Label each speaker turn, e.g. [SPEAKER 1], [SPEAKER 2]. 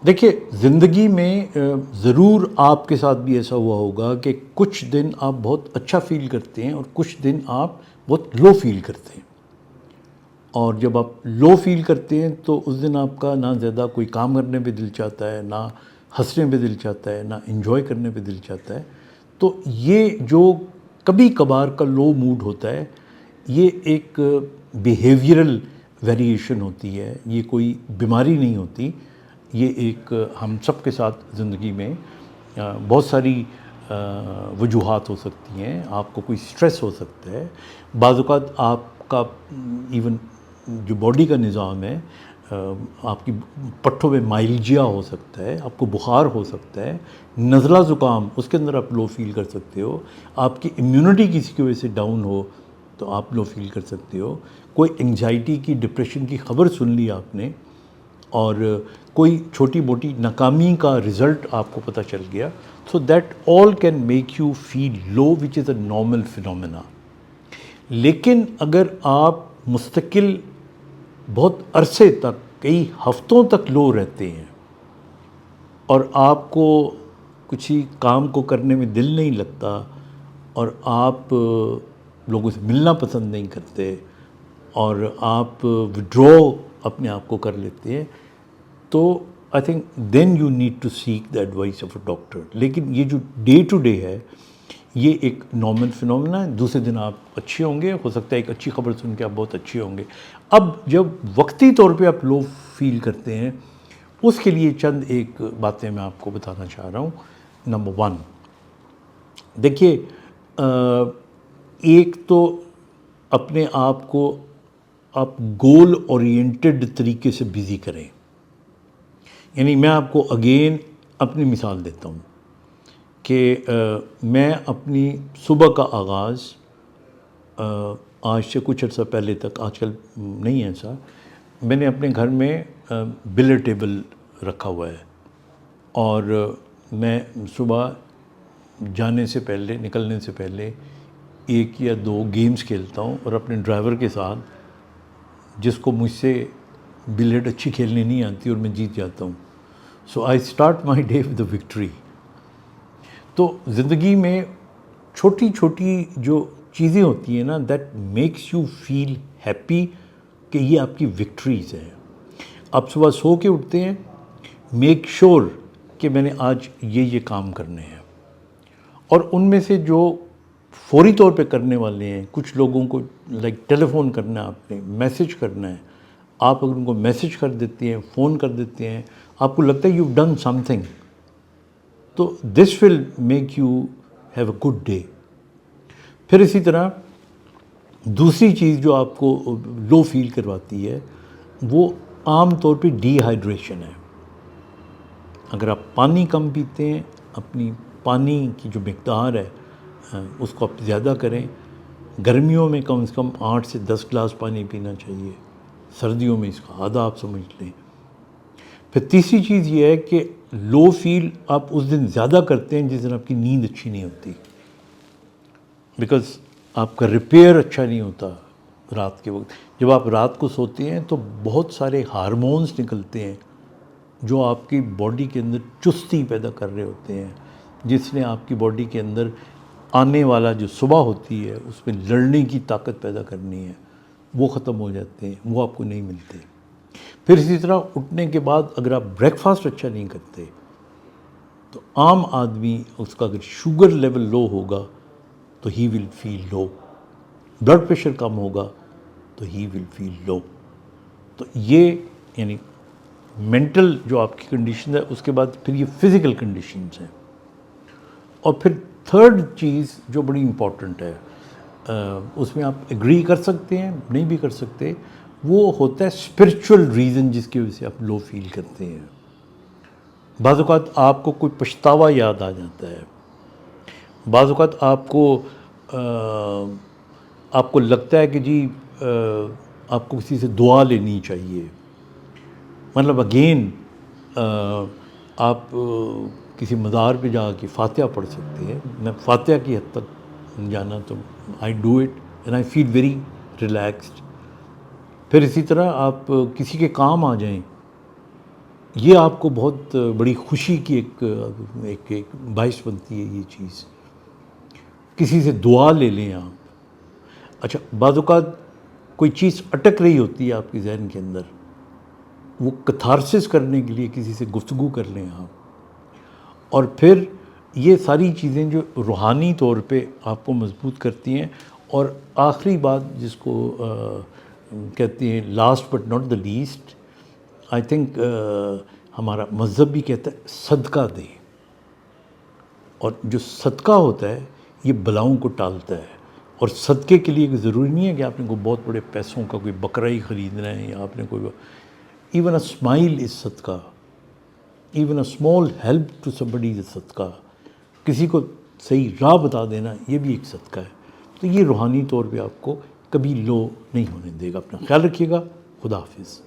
[SPEAKER 1] دیکھیے زندگی میں ضرور آپ کے ساتھ بھی ایسا ہوا ہوگا کہ کچھ دن آپ بہت اچھا فیل کرتے ہیں اور کچھ دن آپ بہت لو فیل کرتے ہیں، اور جب آپ لو فیل کرتے ہیں تو اس دن آپ کا نہ زیادہ کوئی کام کرنے پہ دل چاہتا ہے، نہ ہنسنے پہ دل چاہتا ہے، نہ انجوائے کرنے پہ دل چاہتا ہے۔ تو یہ جو کبھی کبھار کا لو موڈ ہوتا ہے، یہ ایک بیہیویئرل ویریشن ہوتی ہے، یہ کوئی بیماری نہیں ہوتی، یہ ایک ہم سب کے ساتھ زندگی میں بہت ساری وجوہات ہو سکتی ہیں۔ آپ کو کوئی سٹریس ہو سکتا ہے، بعض اوقات آپ کا ایون جو باڈی کا نظام ہے، آپ کی پٹھوں میں مائلجیا ہو سکتا ہے، آپ کو بخار ہو سکتا ہے، نزلہ زکام اس کے اندر آپ لو فیل کر سکتے ہو، آپ کی امیونٹی کسی کی وجہ سے ڈاؤن ہو تو آپ لو فیل کر سکتے ہو، کوئی انگزائٹی کی ڈپریشن کی خبر سن لی آپ نے اور کوئی چھوٹی موٹی ناکامی کا رزلٹ آپ کو پتہ چل گیا، so that all can make you feel love which is a normal phenomena. لیکن اگر آپ مستقل بہت عرصے تک کئی ہفتوں تک لو رہتے ہیں اور آپ کو کچھ ہی کام کو کرنے میں دل نہیں لگتا اور آپ لوگوں سے ملنا پسند نہیں کرتے اور آپ وڈرو اپنے آپ کو کر لیتے ہیں، تو I think then you need to seek the advice of a doctor. لیکن یہ جو ڈے ٹو ڈے ہے یہ ایک نارمل فینومینا ہے، دوسرے دن آپ اچھے ہوں گے، ہو سکتا ہے ایک اچھی خبر سن کے آپ بہت اچھے ہوں گے۔ اب جب وقتی طور پہ آپ لو فیل کرتے ہیں، اس کے لیے چند ایک باتیں میں آپ کو بتانا چاہ رہا ہوں۔ نمبر 1، دیکھیے ایک تو اپنے آپ کو آپ گول اورینٹڈ طریقے سے بزی کریں۔ یعنی میں آپ کو اگین اپنی مثال دیتا ہوں کہ میں اپنی صبح کا آغاز آج سے کچھ عرصہ پہلے تک، آج کل نہیں ہے ایسا، میں نے اپنے گھر میں بلر ٹیبل رکھا ہوا ہے اور میں صبح جانے سے پہلے، نکلنے سے پہلے 1 یا 2 گیمز کھیلتا ہوں اور اپنے ڈرائیور کے ساتھ، جس کو مجھ سے بلیڈ اچھی کھیلنے نہیں آتی اور میں جیت جاتا ہوں، so I start my day with a victory. تو زندگی میں چھوٹی چھوٹی جو چیزیں ہوتی ہیں نا، that makes you feel happy, کہ یہ آپ کی وکٹریز ہیں۔ آپ صبح سو کے اٹھتے ہیں، میک شور کہ میں نے آج یہ کام کرنے ہیں، اور ان میں سے جو فوری طور پہ کرنے والے ہیں، کچھ لوگوں کو لائک ٹیلی فون کرنا ہے، آپ نے میسج کرنا ہے، آپ اگر ان کو میسج کر دیتے ہیں، فون کر دیتے ہیں، آپ کو لگتا ہے یو ڈن سم تھنگ، تو this will make you have a good day. پھر اسی طرح دوسری چیز جو آپ کو لو فیل کرواتی ہے وہ عام طور پہ ڈی ہائیڈریشن ہے۔ اگر آپ پانی کم پیتے ہیں، اپنی پانی کی جو مقدار ہے اس کو آپ زیادہ کریں۔ گرمیوں میں کم سے کم 8 سے 10 گلاس پانی پینا چاہیے، سردیوں میں اس کا آدھا آپ سمجھ لیں۔ پھر تیسری چیز یہ ہے کہ لو فیل آپ اس دن زیادہ کرتے ہیں جس دن آپ کی نیند اچھی نہیں ہوتی، بیکاز آپ کا ریپیئر اچھا نہیں ہوتا رات کے وقت۔ جب آپ رات کو سوتے ہیں تو بہت سارے ہارمونز نکلتے ہیں جو آپ کی باڈی کے اندر چستی پیدا کر رہے ہوتے ہیں، جس نے آپ کی باڈی کے اندر آنے والا جو صبح ہوتی ہے اس میں لڑنے کی طاقت پیدا کرنی ہے، وہ ختم ہو جاتے ہیں، وہ آپ کو نہیں ملتے۔ پھر اسی طرح اٹھنے کے بعد اگر آپ بریک فاسٹ اچھا نہیں کرتے تو عام آدمی، اس کا اگر شوگر لیول لو ہوگا تو ہی ول فیل لو، بلڈ پریشر کم ہوگا تو ہی ول فیل لو۔ تو یہ یعنی مینٹل جو آپ کی کنڈیشن ہے، اس کے بعد پھر یہ فزیکل کنڈیشنز ہیں۔ اور پھر تھرڈ چیز جو بڑی امپورٹنٹ ہے، اس میں آپ ایگری کر سکتے ہیں، نہیں بھی کر سکتے، وہ ہوتا ہے اسپرچول ریزن جس کی وجہ سے آپ لو فیل کرتے ہیں۔ بعض اوقات آپ کو کوئی پچھتاوا یاد آ جاتا ہے، بعض اوقات آپ کو لگتا ہے کہ جی آپ کو کسی سے دعا لینی چاہیے، مطلب اگین آپ کسی مزار پہ جا کے فاتحہ پڑھ سکتے ہیں۔ میں فاتحہ کی حد تک جانا تو I do it and I feel very relaxed. پھر اسی طرح آپ کسی کے کام آ جائیں، یہ آپ کو بہت بڑی خوشی کی ایک باعث بنتی ہے یہ چیز. کسی سے دعا لے لیں آپ. اچھا بعض اوقات کوئی چیز اٹک رہی ہوتی ہے آپ کے ذہن کے اندر، وہ کتھارسس کرنے کے لیے کسی سے گفتگو کر لیں آپ. اور پھر یہ ساری چیزیں جو روحانی طور پہ آپ کو مضبوط کرتی ہیں. اور آخری بات جس کو کہتے ہیں last but not the least, I think ہمارا مذہب بھی کہتا ہے صدقہ دیں. اور جو صدقہ ہوتا ہے یہ بلاؤں کو ٹالتا ہے. اور صدقے کے لیے ضروری نہیں ہے کہ آپ نے کوئی بہت بڑے پیسوں کا کوئی بکرا ہی خریدنا ہے، یا آپ نے کوئی ایون اے اسمائل از صدقہ، even a small help to somebody is صدقہ. کسی کو صحیح راہ بتا دینا یہ بھی ایک صدقہ ہے. تو یہ روحانی طور پہ آپ کو کبھی لو نہیں ہونے دے گا. اپنا خیال رکھیے گا. خدا حافظ.